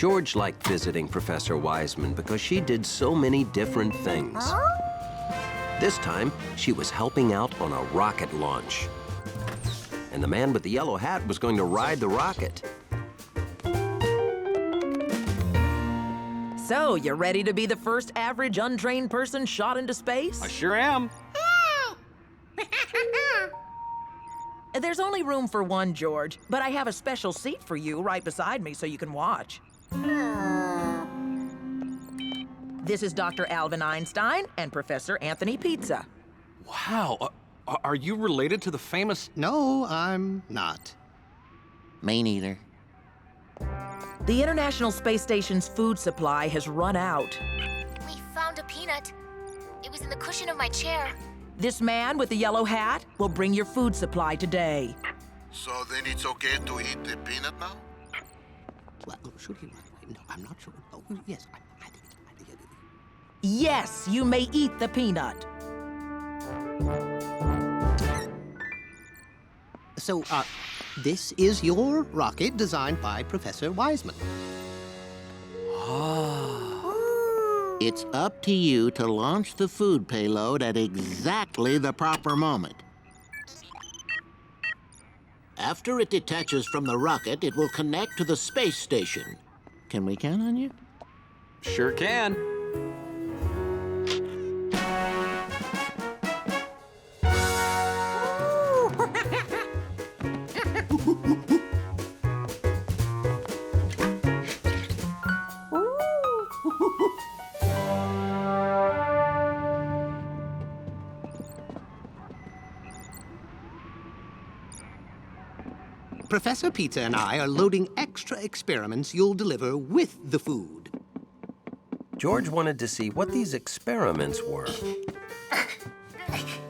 George liked visiting Professor Wiseman because she did so many different things. This time, she was helping out on a rocket launch. And the man with the yellow hat was going to ride the rocket. So, you ready to be the first average untrained person shot into space? I sure am. There's only room for one, George, but I have a special seat for you right beside me so you can watch. This is Dr. Alvin Einstein and Professor Anthony Pizza. Wow. Are you related to the famous... No, I'm not. Me neither. The International Space Station's food supply has run out. We found a peanut. It was in the cushion of my chair. This man with the yellow hat will bring your food supply today. So then it's okay to eat the peanut now? Well, should he? No, I'm not sure. Oh, yes, I think it. Yes, you may eat the peanut. So, this is your rocket designed by Professor Wiseman. It's up to you to launch the food payload at exactly the proper moment. After it detaches from the rocket, it will connect to the space station. Can we count on you? Sure can. Professor Pizza and I are loading extra experiments you'll deliver with the food. George wanted to see what these experiments were.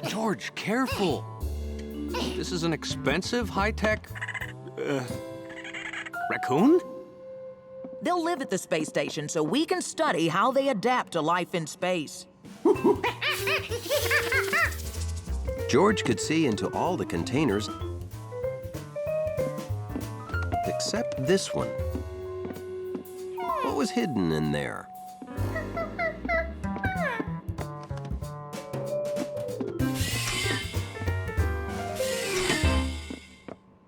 George, careful. This is an expensive, high-tech... raccoon? They'll live at the space station so we can study how they adapt to life in space. George could see into all the containers except this one. What was hidden in there?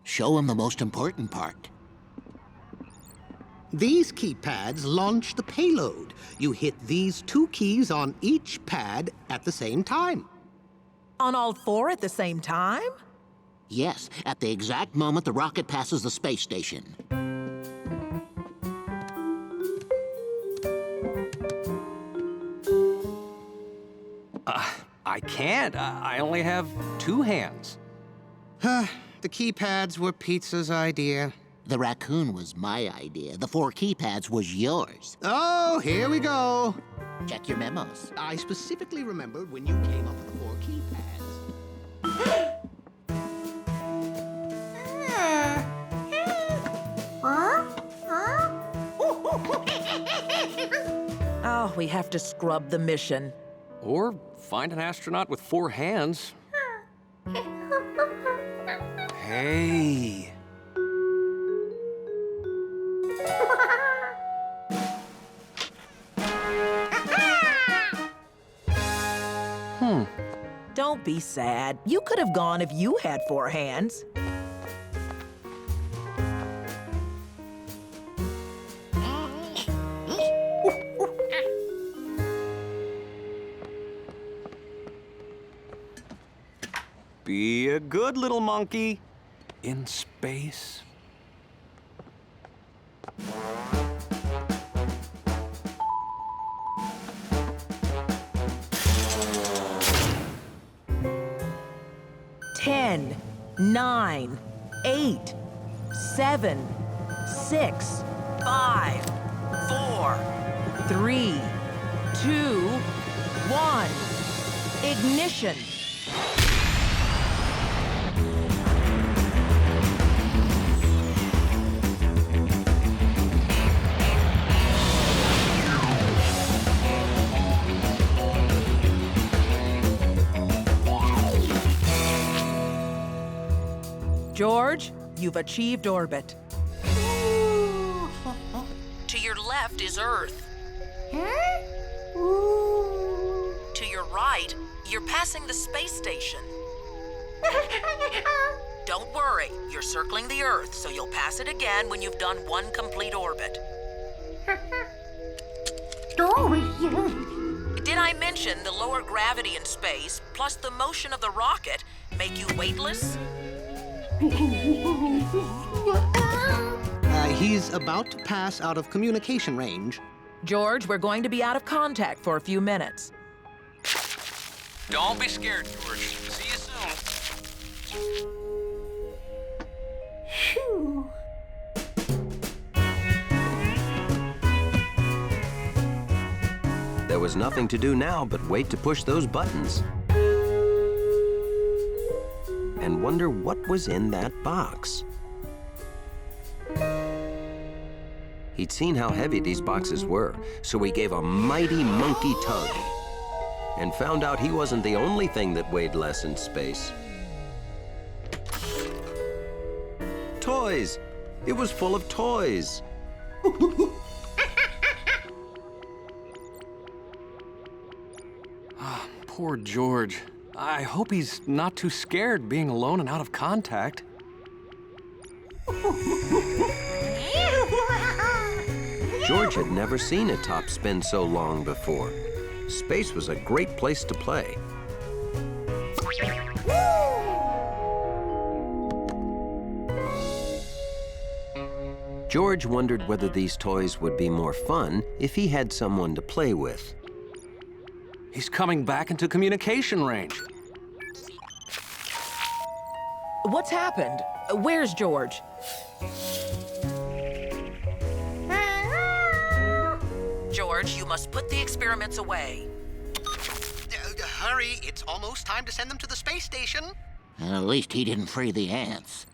Show him the most important part. These keypads launch the payload. You hit these 2 keys on each pad at the same time. On all 4 at the same time? Yes, at the exact moment the rocket passes the space station. I can't. I only have 2 hands. The keypads were Pizza's idea. The raccoon was my idea. The 4 keypads was yours. Oh, here we go. Check your memos. I specifically remembered when you came up with the 4 keypads. Oh, we have to scrub the mission. Or find an astronaut with 4 hands. Hey. Don't be sad. You could have gone if you had 4 hands. Be a good little monkey in space. Ten, 9, 8, 7, 6, 5, 4, 3, 2, 1. Ignition. George, you've achieved orbit. To your left is Earth. To your right, you're passing the space station. Don't worry, you're circling the Earth, so you'll pass it again when you've done one complete orbit. Did I mention the lower gravity in space, plus the motion of the rocket, make you weightless? He's about to pass out of communication range. George, we're going to be out of contact for a few minutes. Don't be scared, George. See you soon. There was nothing to do now but wait to push those buttons. And wonder what was in that box. He'd seen how heavy these boxes were, so he gave a mighty monkey tug and found out he wasn't the only thing that weighed less in space. Toys! It was full of toys. Poor George. I hope he's not too scared being alone and out of contact. George had never seen a top spin so long before. Space was a great place to play. George wondered whether these toys would be more fun if he had someone to play with. He's coming back into communication range. What's happened? Where's George? George, you must put the experiments away. Hurry, it's almost time to send them to the space station. At least he didn't free the ants.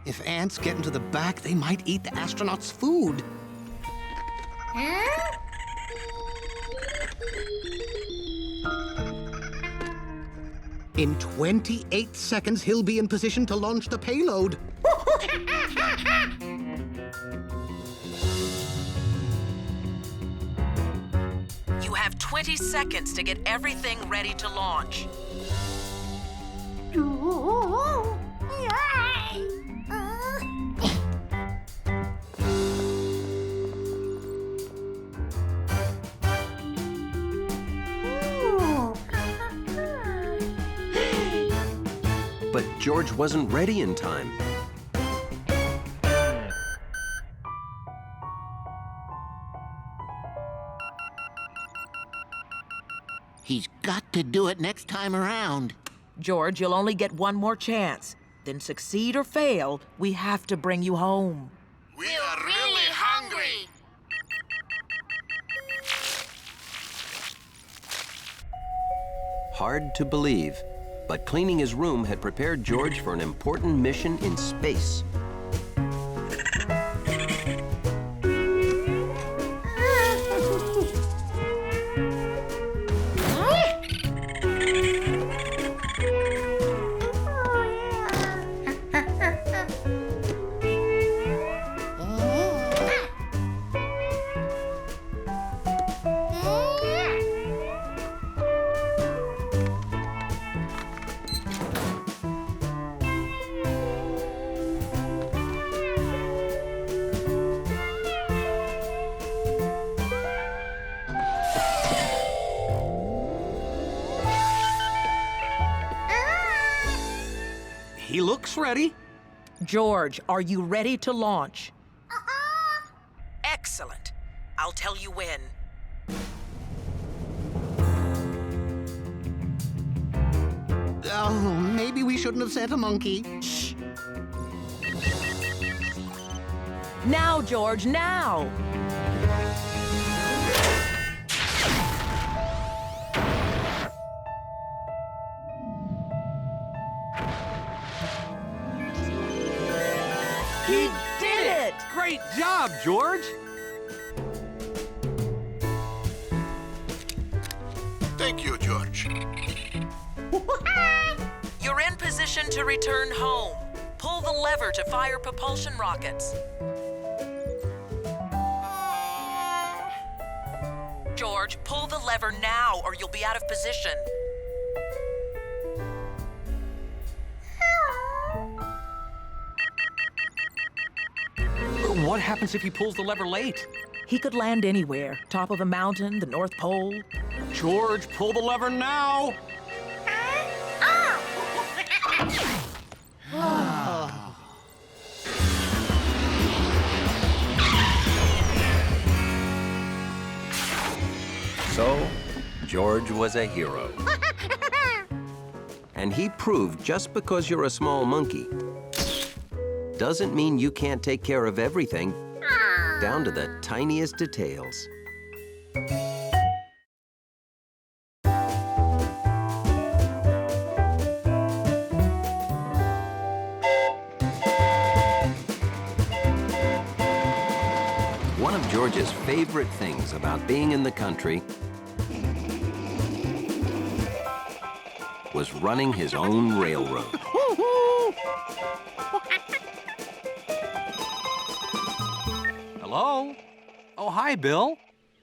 If ants get into the back, they might eat the astronauts' food. In 28 seconds, he'll be in position to launch the payload. You have 20 seconds to get everything ready to launch. But George wasn't ready in time. He's got to do it next time around. George, you'll only get one more chance. Then succeed or fail, we have to bring you home. We are really hungry. Hard to believe, but cleaning his room had prepared George for an important mission in space. He looks ready. George, are you ready to launch? Excellent. I'll tell you when. Oh, maybe we shouldn't have sent a monkey. Shh. Now, George, now! He did it! Great job, George. Thank you, George. You're in position to return home. pull the lever to fire propulsion rockets. George, pull the lever now or you'll be out of position. What happens if he pulls the lever late? He could land anywhere. Top of a mountain, the North Pole. George, pull the lever now! So, George was a hero. And he proved just because you're a small monkey doesn't mean you can't take care of everything, down to the tiniest details. One of George's favorite things about being in the country was running his own railroad. Hello? Oh, hi, Bill.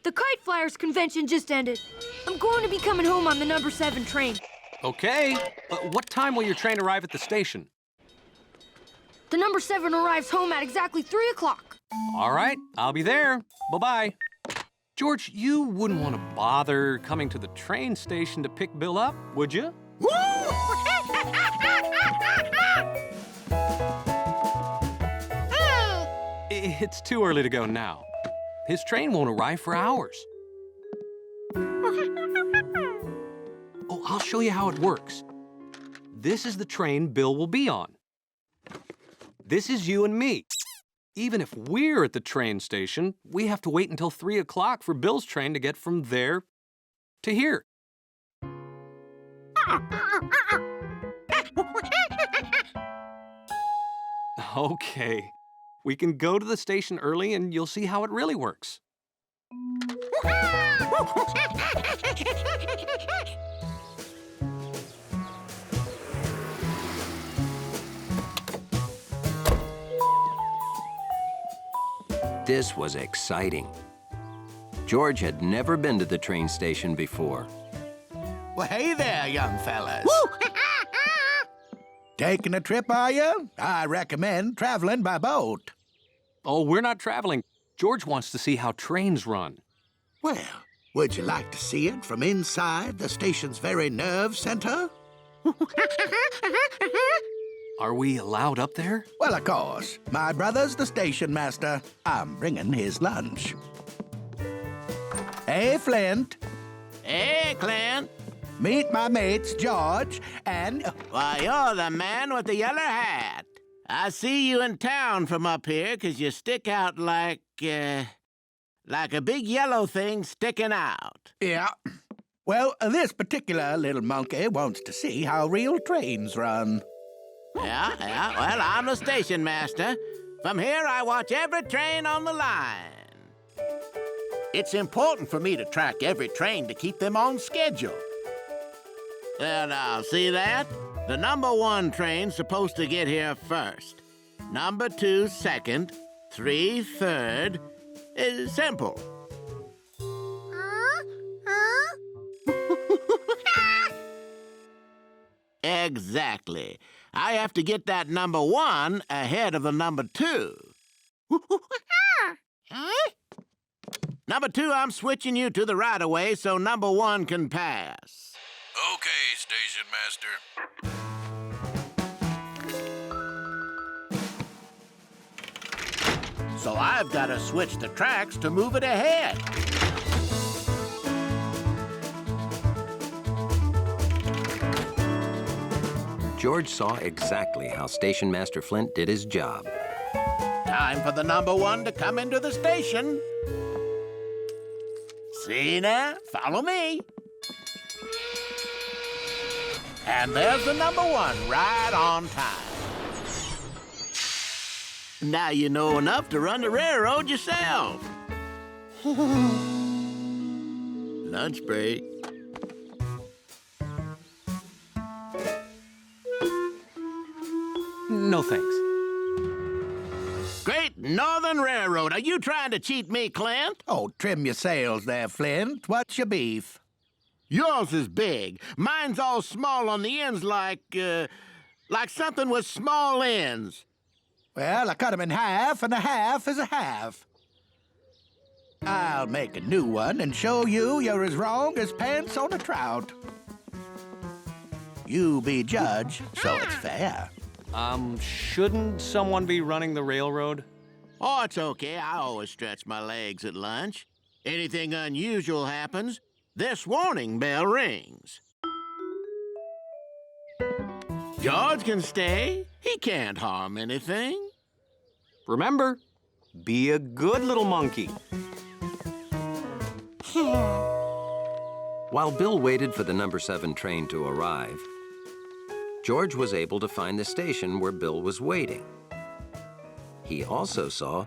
The Kite Flyers convention just ended. I'm going to be coming home on the number 7 train. Okay. What time will your train arrive at the station? The number 7 arrives home at exactly 3 o'clock. All right, I'll be there. Bye-bye. George, you wouldn't want to bother coming to the train station to pick Bill up, would you? It's too early to go now. His train won't arrive for hours. Oh, I'll show you how it works. This is the train Bill will be on. This is you and me. Even if we're at the train station, we have to wait until 3 o'clock for Bill's train to get from there to here. Okay. We can go to the station early and you'll see how it really works. This was exciting. George had never been to the train station before. Well, hey there, young fellas. Taking a trip, are you? I recommend traveling by boat. Oh, we're not traveling. George wants to see how trains run. Well, would you like to see it from inside the station's very nerve center? Are we allowed up there? Well, of course. My brother's the station master. I'm bringing his lunch. Hey, Flint. Hey, Clint. Meet my mates, George and... Why, you're the man with the yellow hat. I see you in town from up here 'cause you stick out like a big yellow thing sticking out. Yeah. Well, this particular little monkey wants to see how real trains run. Yeah. Well, I'm the station master. From here, I watch every train on the line. It's important for me to track every train to keep them on schedule. There now, see that? The number 1 train's supposed to get here first. Number 2 second, 3 third. It's simple. Exactly. I have to get that number 1 ahead of the number 2. Number 2, I'm switching you to the right-of-way so number 1 can pass. Okay, station master. So I've got to switch the tracks to move it ahead. George saw exactly how Station Master Flint did his job. Time for the number 1 to come into the station. See now? Follow me. And there's the number 1 right on time. Now you know enough to run the railroad yourself. Lunch break. No thanks. Great Northern Railroad, are you trying to cheat me, Clint? Oh, trim your sails there, Flint. What's your beef? Yours is big. Mine's all small on the ends like something with small ends. Well, I cut 'em in half, and a half is a half. I'll make a new one and show you you're as wrong as pants on a trout. You be judge, so it's fair. Shouldn't someone be running the railroad? Oh, it's okay. I always stretch my legs at lunch. Anything unusual happens, this warning bell rings. George can stay. He can't harm anything. Remember, be a good little monkey. While Bill waited for the number 7 train to arrive, George was able to find the station where Bill was waiting. He also saw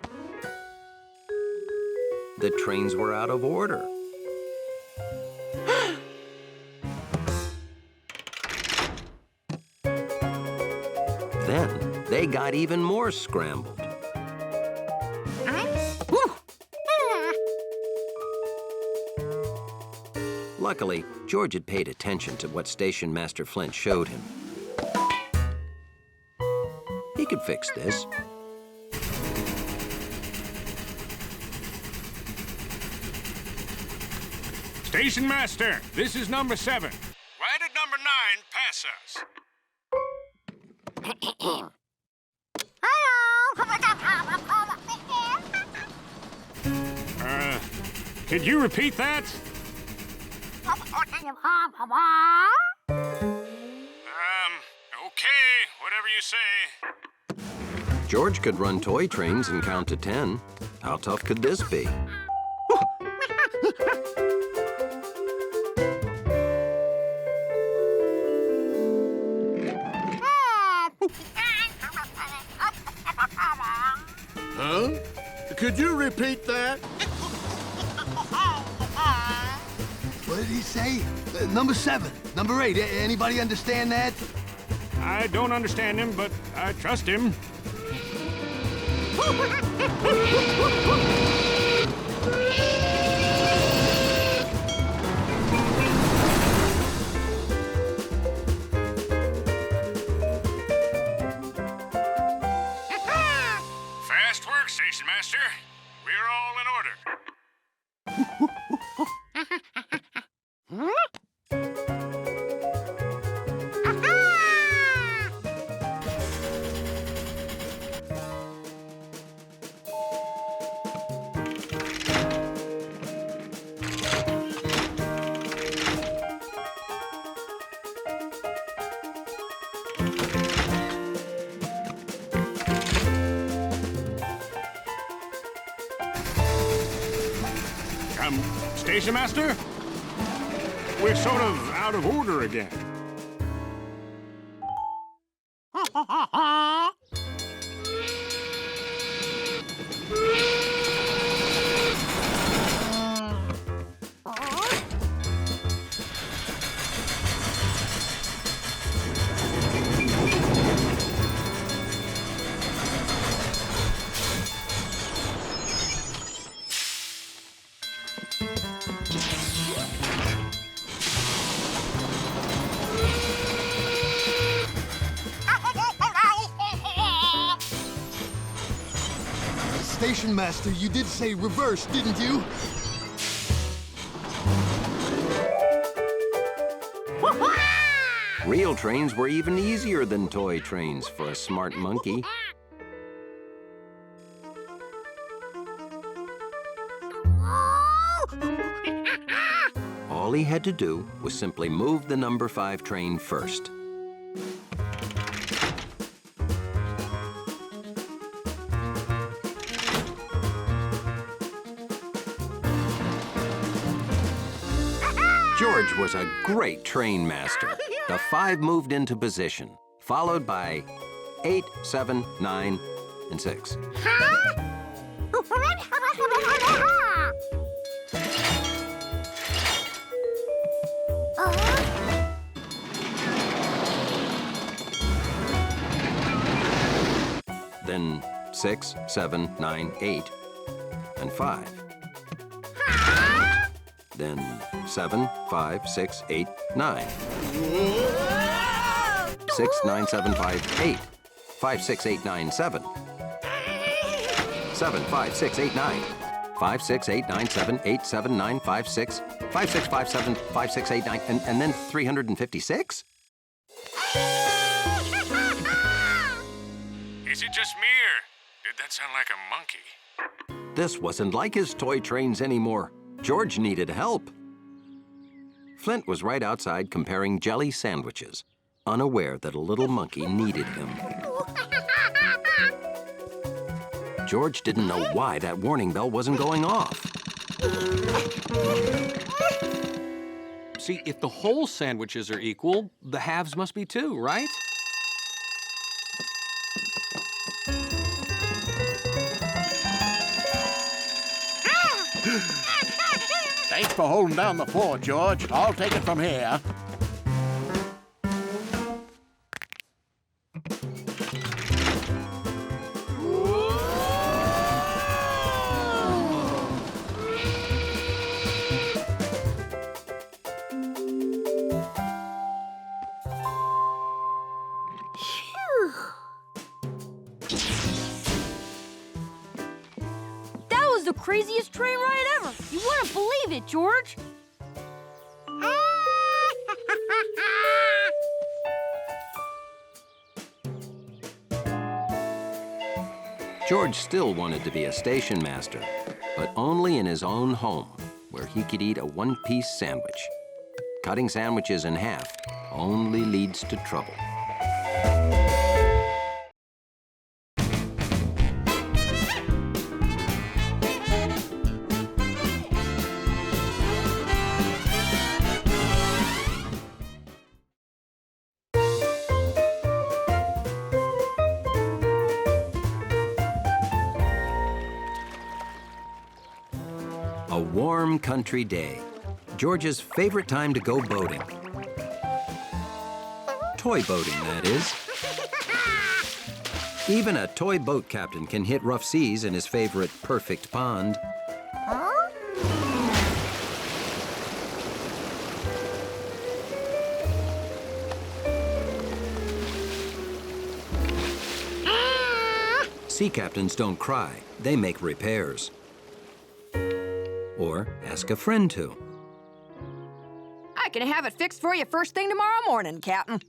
the trains were out of order. Then they got even more scrambled. Luckily, George had paid attention to what Station Master Flint showed him. He could fix this. Station Master, this is number 7. Right at number 9, pass us. Could you repeat that? Okay, whatever you say. George could run toy trains and count to 10. How tough could this be? Huh? Could you repeat that? What did he say? Number 7, number 8. Anybody understand that? I don't understand him, but I trust him. Fast work, Station Master. We're all in order. Station Master? We're sort of out of order again. Station Master, you did say reverse, didn't you? Real trains were even easier than toy trains for a smart monkey. All he had to do was simply move the number 5 train first. George was a great train master. The 5 moved into position, followed by 8, 7, 9, and 6. then 6, 7, 9, 8, and 5. Then 7, 5, 6, 8, 9. 6, 9, 7, 5, 8. 5, 6, 8, 9, 7. 7, 5, 6, 8, 9. 5, 6, 8, 9, 7, 8, 7, 9, 5, 6. 5, 6, 5, 7, 5, 6, 8, 9, and then 356? Is it just me, or did that sound like a monkey? This wasn't like his toy trains anymore. George needed help. Flint was right outside comparing jelly sandwiches, unaware that a little monkey needed him. George didn't know why that warning bell wasn't going off. See, if the whole sandwiches are equal, the halves must be too, right? Thanks for holding down the fort, George. I'll take it from here. That was the craziest train ride ever. You wouldn't believe it, George. George still wanted to be a station master, but only in his own home, where he could eat a one-piece sandwich. Cutting sandwiches in half only leads to trouble. A warm country day. George's favorite time to go boating. Toy boating, that is. Even a toy boat captain can hit rough seas in his favorite perfect pond. Sea captains don't cry, they make repairs. Or ask a friend to. I can have it fixed for you first thing tomorrow morning, Captain.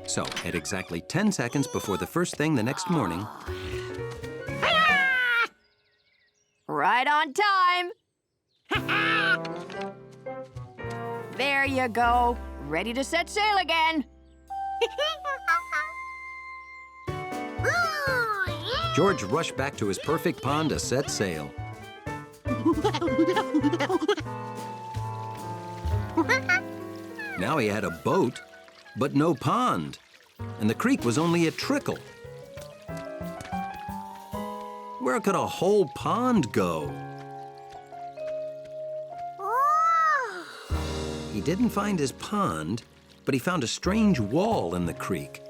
So, at exactly 10 seconds before the first thing the next morning... Right on time. There you go. Ready to set sail again. George rushed back to his perfect pond to set sail. Now he had a boat, but no pond. And the creek was only a trickle. Where could a whole pond go? He didn't find his pond, but he found a strange wall in the creek.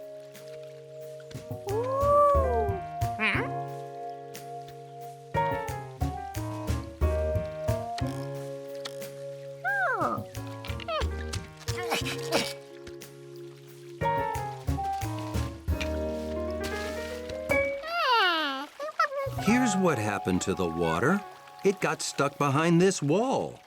Here's what happened to the water. It got stuck behind this wall.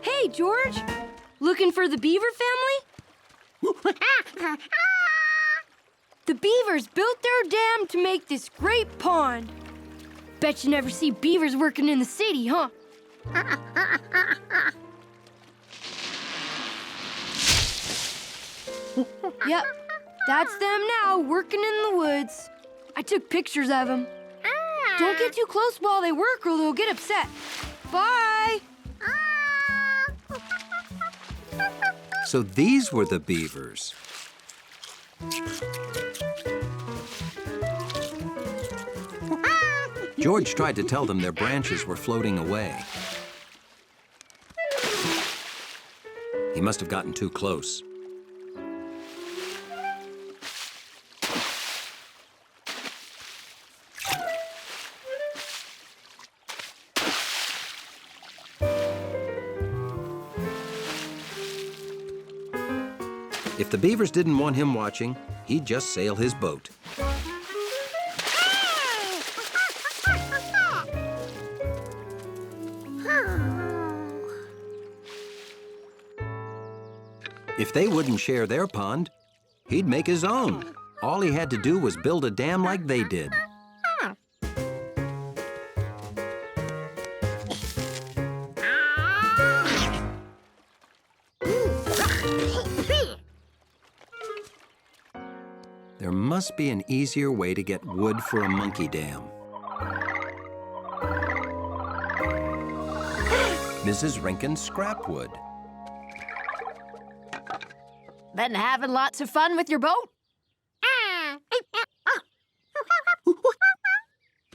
Hey, George. Looking for the Beaver family? The beavers built their dam to make this great pond. Bet you never see beavers working in the city, huh? Yep, that's them now, working in the woods. I took pictures of them. Don't get too close while they work or they'll get upset. Bye! So these were the beavers. George tried to tell them their branches were floating away. He must have gotten too close. If the beavers didn't want him watching, he'd just sail his boat. If they wouldn't share their pond, he'd make his own. All he had to do was build a dam like they did. There must be an easier way to get wood for a monkey dam. Mrs. Rinkin's scrap wood. Been having lots of fun with your boat?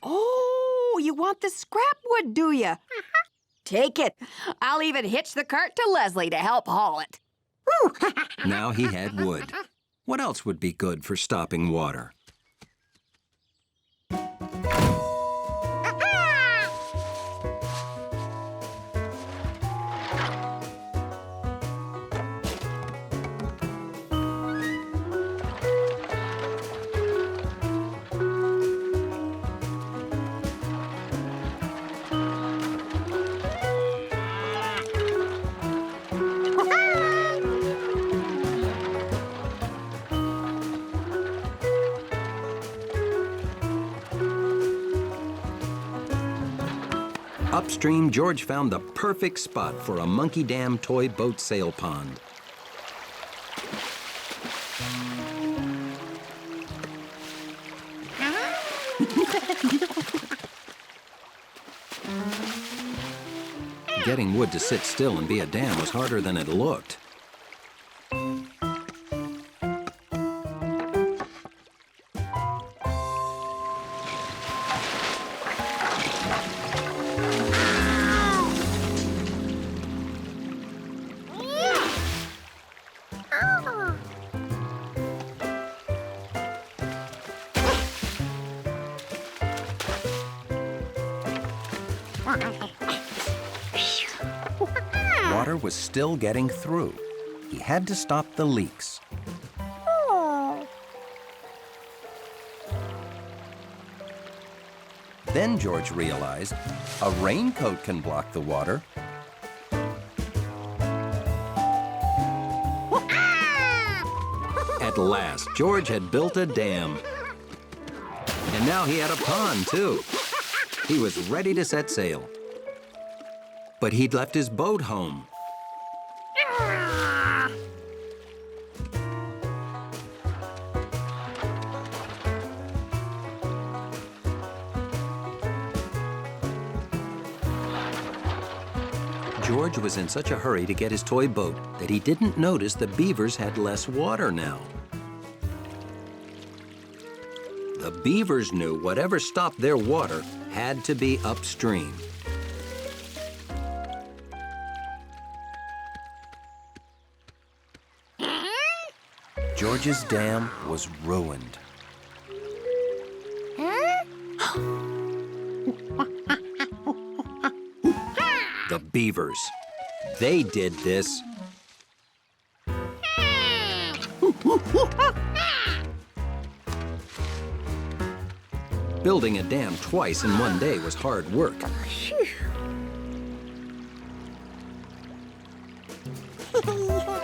Oh, you want the scrap wood, do you? Take it. I'll even hitch the cart to Leslie to help haul it. Now he had wood. What else would be good for stopping water? Upstream, George found the perfect spot for a monkey dam toy boat sail pond. Getting wood to sit still and be a dam was harder than it looked. Water was still getting through. He had to stop the leaks. Then George realized a raincoat can block the water. At last, George had built a dam. And now he had a pond, too. He was ready to set sail. But he'd left his boat home. George was in such a hurry to get his toy boat that he didn't notice the beavers had less water now. The beavers knew whatever stopped their water had to be upstream. George's dam was ruined. The beavers. They did this. Building a dam twice in one day was hard work.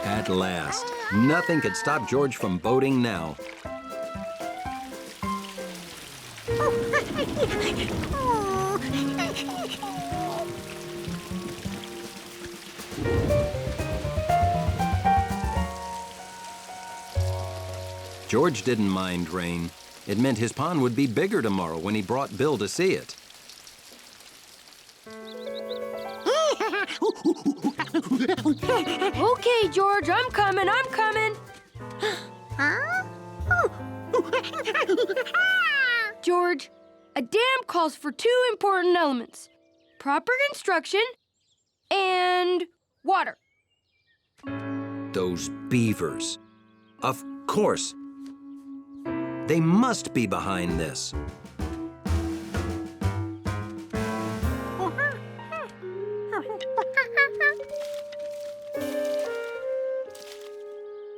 At last, nothing could stop George from boating now. George didn't mind rain. It meant his pond would be bigger tomorrow when he brought Bill to see it. Okay, George, I'm coming. George, A dam calls for two important elements: proper construction and water. Those beavers. Of course. They must be behind this.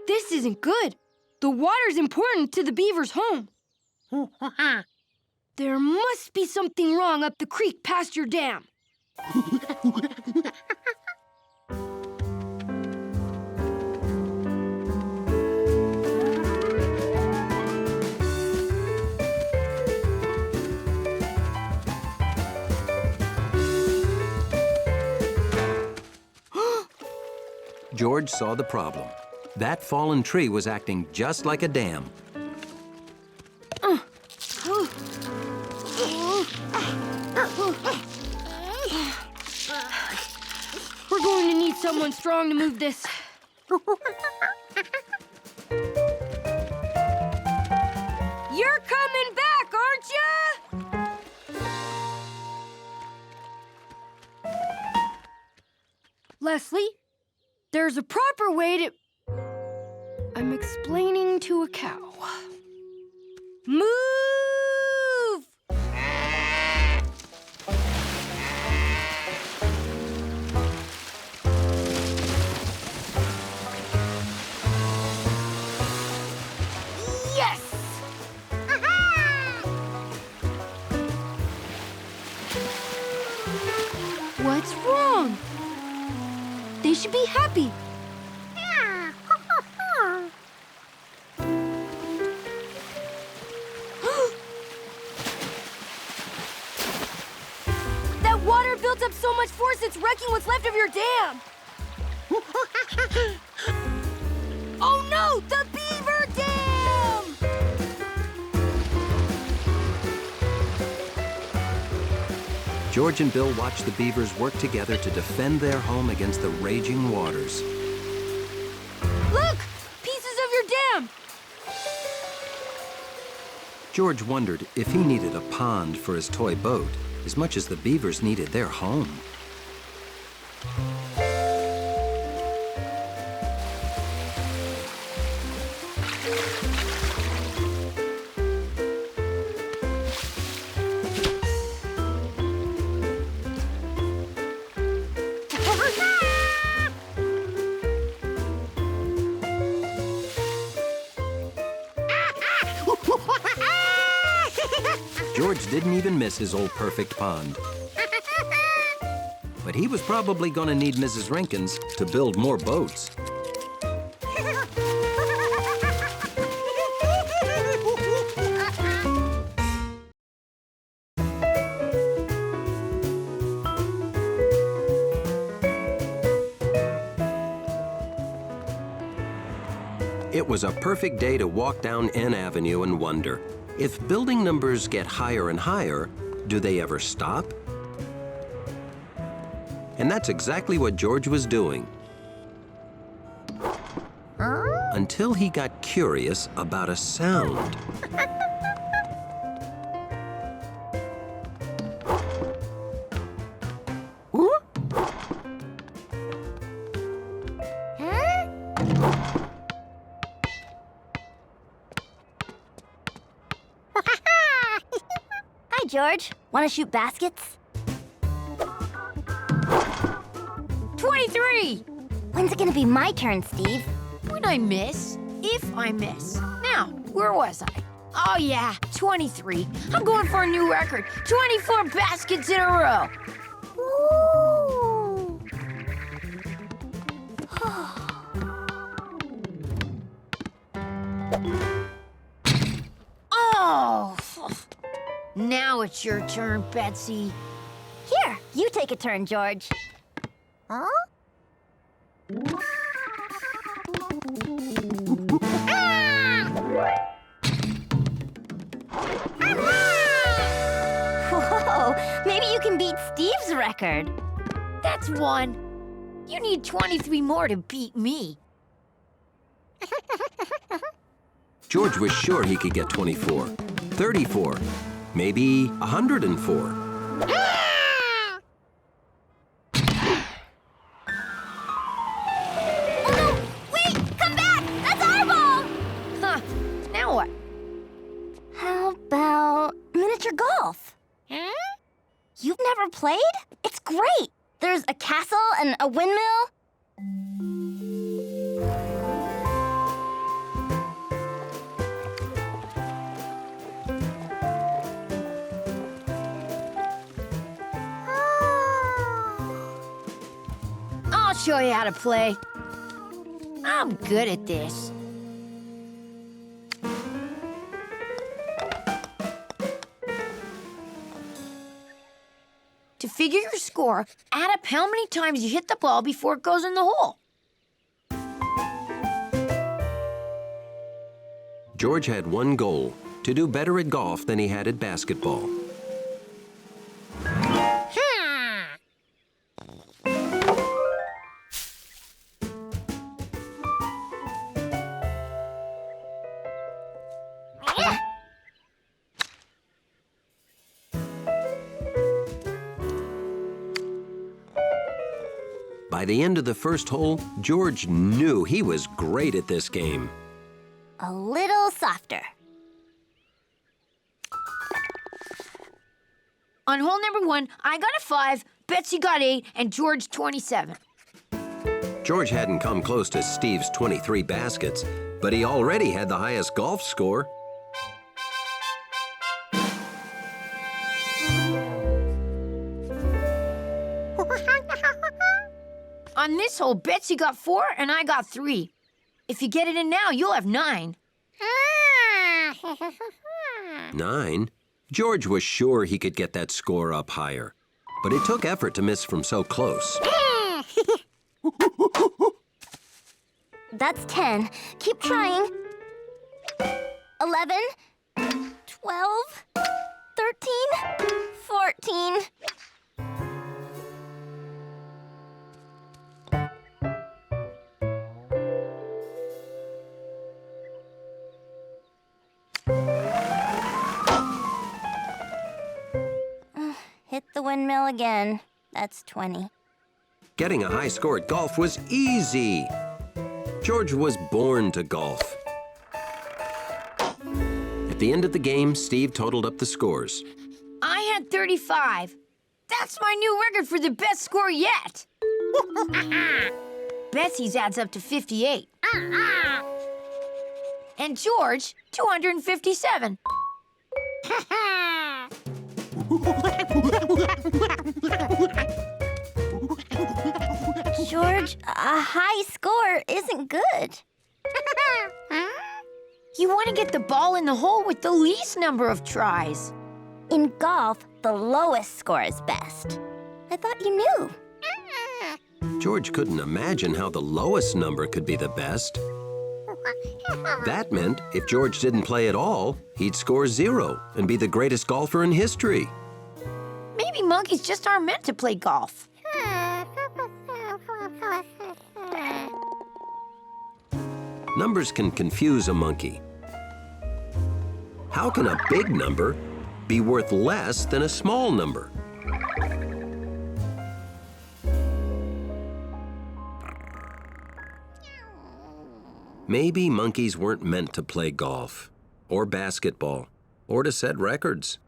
This isn't good. The water's important to the beaver's home. There must be something wrong up the creek past your dam. George saw the problem. That fallen tree was acting just like a dam. We're going to need someone strong to move this. You're coming back, aren't you? Leslie, there's a proper way to... I'm explaining to a cow. Move! Yes! What's wrong? They should be happy. That water built up so much force it's wrecking what's left of your dam. Oh no, the beaver dam! George and Bill watched the beavers work together to defend their home against the raging waters. Look! Pieces of your dam! George wondered if he needed a pond for his toy boat as much as the beavers needed their home. George didn't even miss his old perfect pond. But he was probably going to need Mrs. Rinkins to build more boats. It was a perfect day to walk down N Avenue and wonder, if building numbers get higher and higher, do they ever stop? And that's exactly what George was doing. Until he got curious about a sound. Hi, George. Want to shoot baskets? 23! When's it gonna be my turn, Steve? When I miss, if I miss. Now, where was I? Oh yeah, 23. I'm going for a new record. 24 baskets in a row. Ooh. Oh! Now it's your turn, Betsy. Here, you take a turn, George. Huh? Whoa, maybe you can beat Steve's record. That's one. You need 23 more to beat me. George was sure he could get 24, 34, Maybe 104. Now what? How about miniature golf? You've never played? It's great. There's a castle and a windmill. I'll show you how to play. I'm good at this. To figure your score, add up how many times you hit the ball before it goes in the hole. George had one goal, to do better at golf than he had at basketball. By the end of the first hole, George knew he was great at this game. A little softer. On hole number 1, I got a 5, Betsy got 8, and George 27. George hadn't come close to Steve's 23 baskets, but he already had the highest golf score. On this hole, Betsy got 4 and I got 3. If you get it in now, you'll have 9. 9? George was sure he could get that score up higher, but it took effort to miss from so close. That's 10. Keep trying. 11, 12, 13, 14. Hit the windmill again. That's 20. Getting a high score at golf was easy. George was born to golf. At the end of the game, Steve totaled up the scores. I had 35. That's my new record for the best score yet. Betsy's adds up to 58. And George, 257. George, a high score isn't good. You want to get the ball in the hole with the least number of tries. In golf, the lowest score is best. I thought you knew. George couldn't imagine how the lowest number could be the best. That meant if George didn't play at all, he'd score 0 and be the greatest golfer in history. Maybe monkeys just aren't meant to play golf. Numbers can confuse a monkey. How can a big number be worth less than a small number? Maybe monkeys weren't meant to play golf, or basketball, or to set records.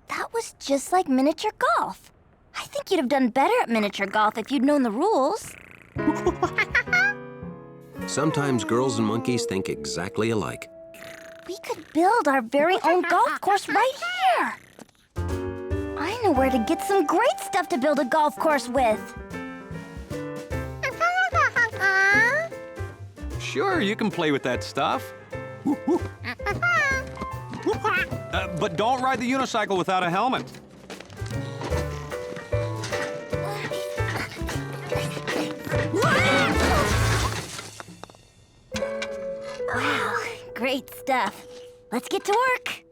That was just like miniature golf. I think you'd have done better at miniature golf if you'd known the rules. Sometimes girls and monkeys think exactly alike. We could build our very own golf course right here. I know where to get some great stuff to build a golf course with. Sure, you can play with that stuff. But don't ride the unicycle without a helmet. Wow, great stuff. Let's get to work.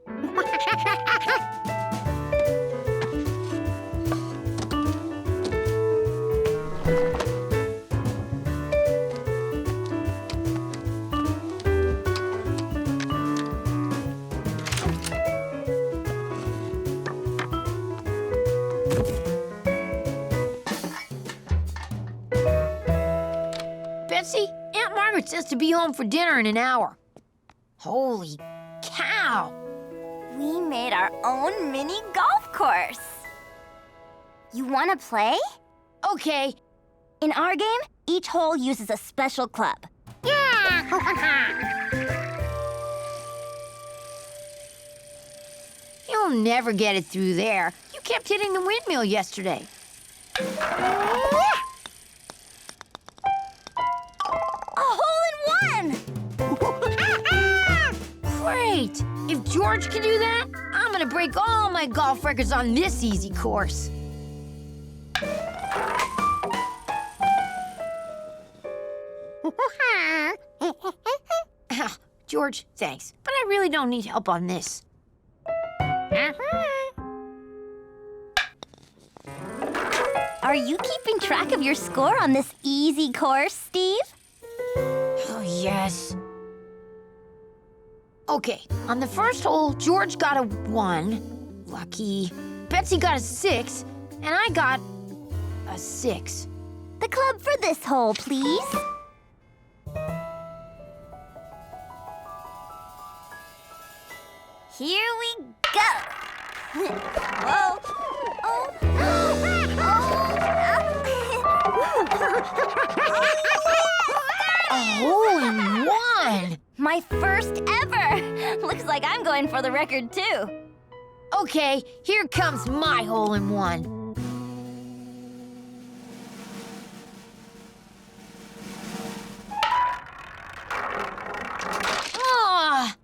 It says to be home for dinner in an hour. Holy cow! We made our own mini golf course. You want to play? Okay. In our game, each hole uses a special club. You'll never get it through there. You kept hitting the windmill yesterday. A hole in one! Great! If George can do that, I'm gonna break all my golf records on this easy course. George, thanks, but I really don't need help on this. Are you keeping track of your score on this easy course, Steve? Oh, yes. Okay, on the first hole, George got a 1. Lucky. Betsy got a 6, and I got a 6. The club for this hole, please. Here we go. Whoa. Oh. A hole in one! My first ever. Looks like I'm going for the record, too. Okay, here comes my hole in one. Ah!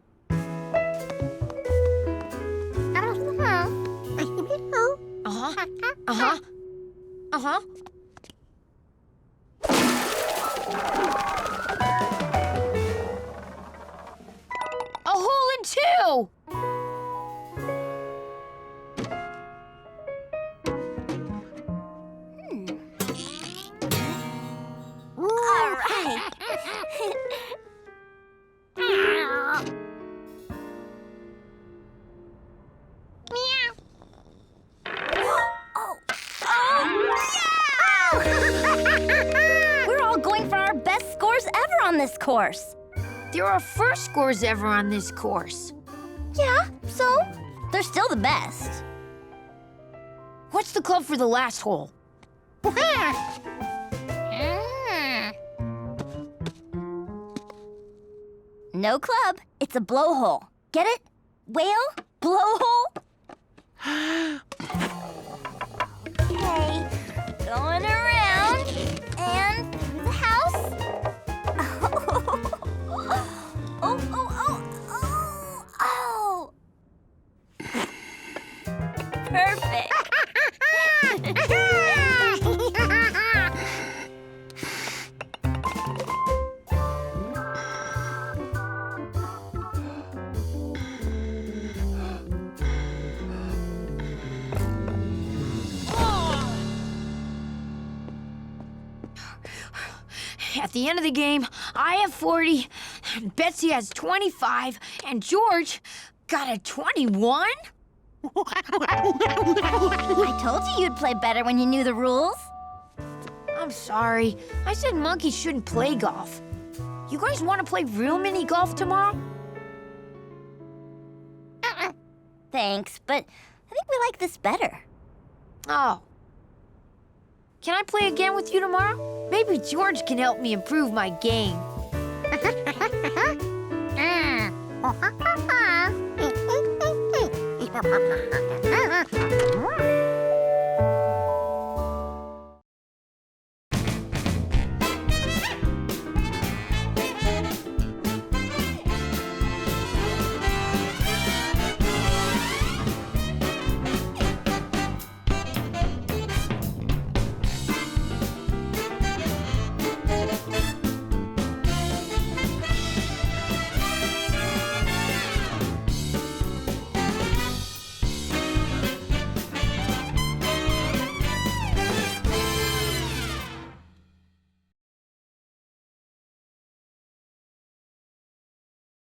Uh-huh. Uh-huh. Uh-huh. A hole in two! All right. We're all going for our best scores ever on this course. There are first scores ever on this course. Yeah, so they're still the best. What's the club for the last hole? No club. It's a blowhole. Get it? Whale? Blowhole? Okay. Going around. And the house. Oh, oh, oh, oh, oh. Perfect. At the end of the game, I have 40, Betsy has 25, and George got a 21? I told you you'd play better when you knew the rules. I'm sorry. I said monkeys shouldn't play golf. You guys want to play real mini golf tomorrow? Thanks, but I think we like this better. Oh. Can I play again with you tomorrow? Maybe George can help me improve my game.